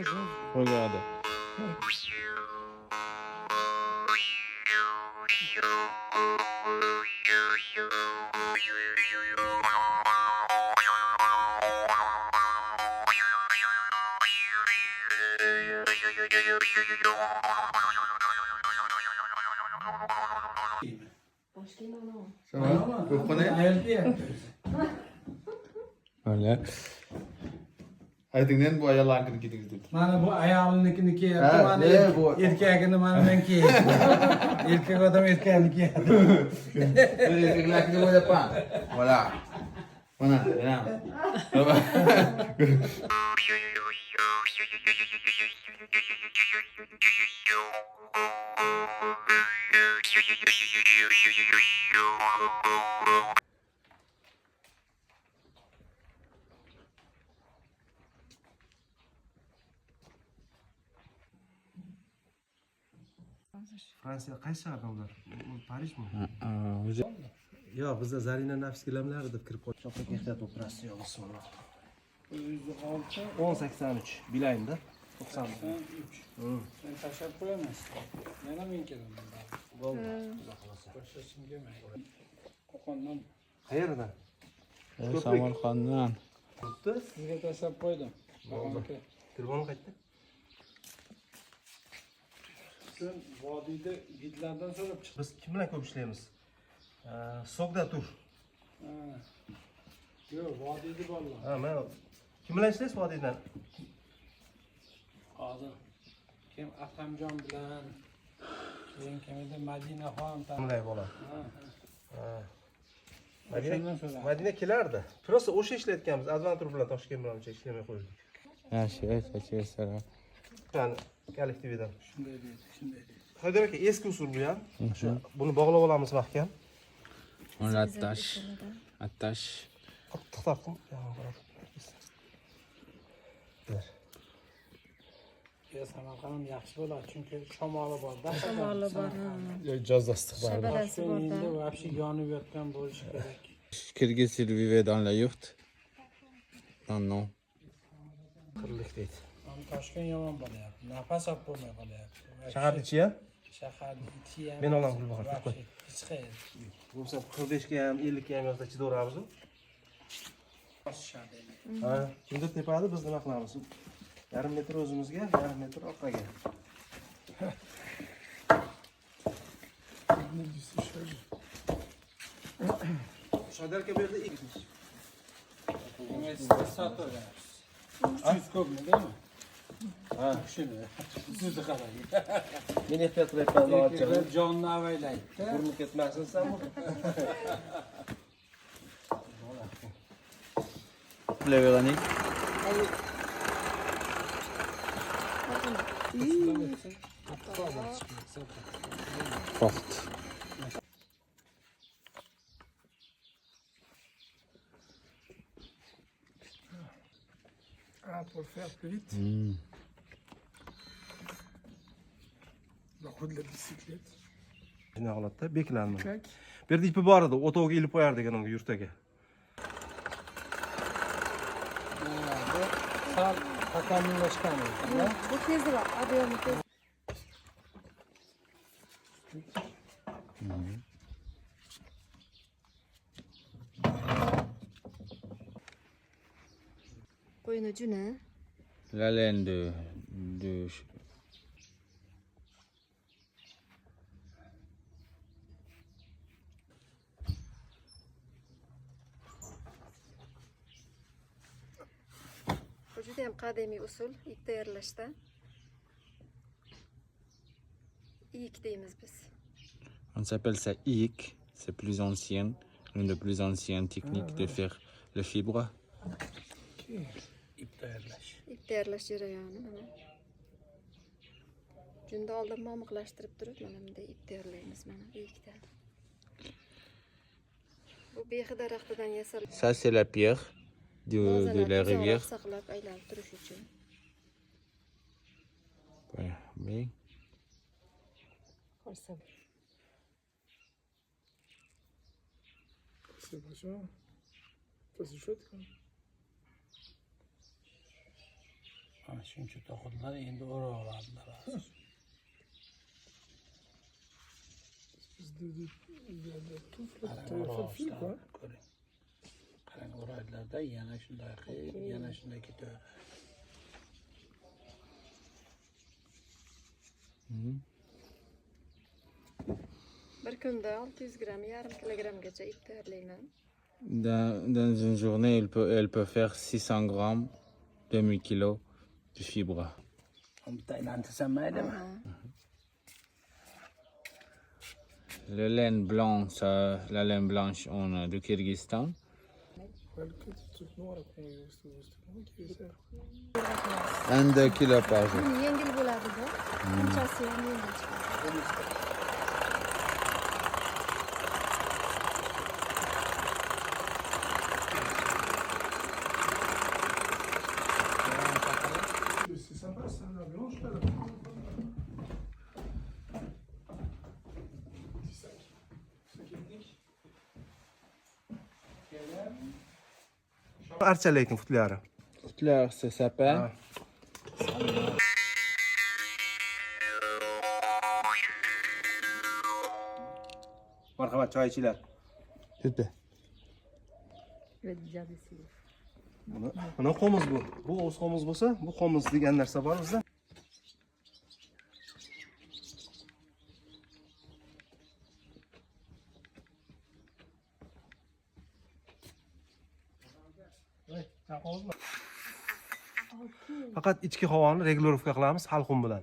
Regarde. Ça va? Vous reprenez? Öyle. Aytingdan bu ayollarnikini kedingiz dedi. Mana bu ayolnikini kiyapti, Ha, mana ne bu? erkagini mana men kiyapti. Erkak odam erkakni kiyadi. Erkaklarnikini bu yapan. Voilà. Mana, mana. Fransiya qaysi shahardan ular? Parijmi? O'zi Yo'q, bizda Zarina nafs gilamlar deb kirib qoldik. Cho'qlik ehtiyot operatsiya bismillah. 1083 bilayimda. 93. Men tashlab qo'yaman. Yana men kelaman. Bo'ldi. Boshqasini kelmaydi. Qo'qondan Qayerdan? Samarqanddan. Bo'pti. sizga tashlab qo'ydim. Bo'ldi. Telefon qayerda? Sen vodiyda gidlardan so'rab chiq. Biz kim bilan ko'p ishlaymiz? Sogda tur. Yo'q, vodiyda borlar. Ha, men kim bilan ishlaysiz vodiydan? Hozir kim Atamjon bilan keyin kim edi Madinaxon Qanday bola? Ha. Madina Madina kelardi. Просто o'sha ishlayotganmiz. Advantur bilan Toshkent bilan uncha ishlamay qo'ydik. Yaxshi, aytachirsizlar. Ya'ni kollektividan. Shunday deydi, shunday deydi. Haydar aka, eski usul bu ham. O'sha buni bog'lab olamiz mahkam. Ona attash. Attash. Qattiq taqim. Ya Samarqand yaxshi bo'ladi, chunki shamoli bor-da. Shamoli bor. Ijoz istiqbol. Shabalasi bor. Endi вообще yonib yotgan bo'lishi kerak. Qu'est-ce qu'il vivait dans la yourte? Non, non. Qirlik deydi. Toshkent yomon bo'lyapti. Nafas olib bo'lmay qolyapti. Shahar ichi ham. Shaharni ichi ham. Men olaman Gulbahor, qo'y. Hech qayerda. Bo'lsa 45 ga ham 50 ga ham yozda chidaveramiz. Bosishadi. Ha, kimdir tepadi, biz nima qilamiz? Yarim metr o'zimizga, yarim metr orqaga. Shodar aka bu yerda ikmiz. Sotaveramiz. 300 ko'pmi, deymi? Ha, Shuni. Sizni qarang. men ehtiyot qilyapman, Erkaklar jonni avaylaydi. Urinib ketmasin sen bu. La Véronique. Forte. Ah, pour le faire plus vite. Le coup de la bicyclette. Shunday holatda beklandim. Tac. Bu yerda ipi bor edi, o'tovga ilib qo'yardik ana yurtaga. Bu sal takomillashgan ekan-da. Bu tezroq, ob'yomi tez. Qo'yini juni. La laine de Bu juda ham qadimiy usul ip tayyorlashda. İyik deymiz biz. On s'appelle ça IC, c'est plus ancien, l'une des plus anciennes techniques de faire le fibre. İp tayyorlash. İp tayyorlash jarayoni mana. Junda oldin momiqlashtirib turib mana bunday ip tayyorlaymiz mana iyikdan. Bu behi daraxtidan yasalgan. Ça, c'est la pierre de la rivière. Saqlab aylanib turish uchun. Voilà, mais Qo'ysa. C'est vachement. Ça c'est chouette quoi. Ana shuncha to'qidilar, endi o'ra oladilar hozir. Qarang, o'ra olishlar, ko'ring. Qarang, o'raydilarda yana shunday qilib, yana shunday ketaveradi. Bir kunda 600 gram, yarim kilogramgacha ip tayyorlayman. Dans une journée, elle peut faire 600 grammes, demi-kilo de fibres. Bitta aylantirsam maylimi? Le laine blanc, la laine blanche du Kyrgyzstan. Un 2 kilos par jour. Yengil bo'ladi bu. Qanchasi ham yengil chiqadi. C'est sympa ça, la blanche là. Petit sac. Sac ethnique. Archa lekin futlari. Fleur, ça s'appelle. Marhamat, choy ichinglar. Tepda. Mana qo'miz bu. Bu o'z qo'miz bo'lsa, bu qo'miz degan narsa bor bizda. Faqat ichki havoni regulirovka qilamiz halqum bilan.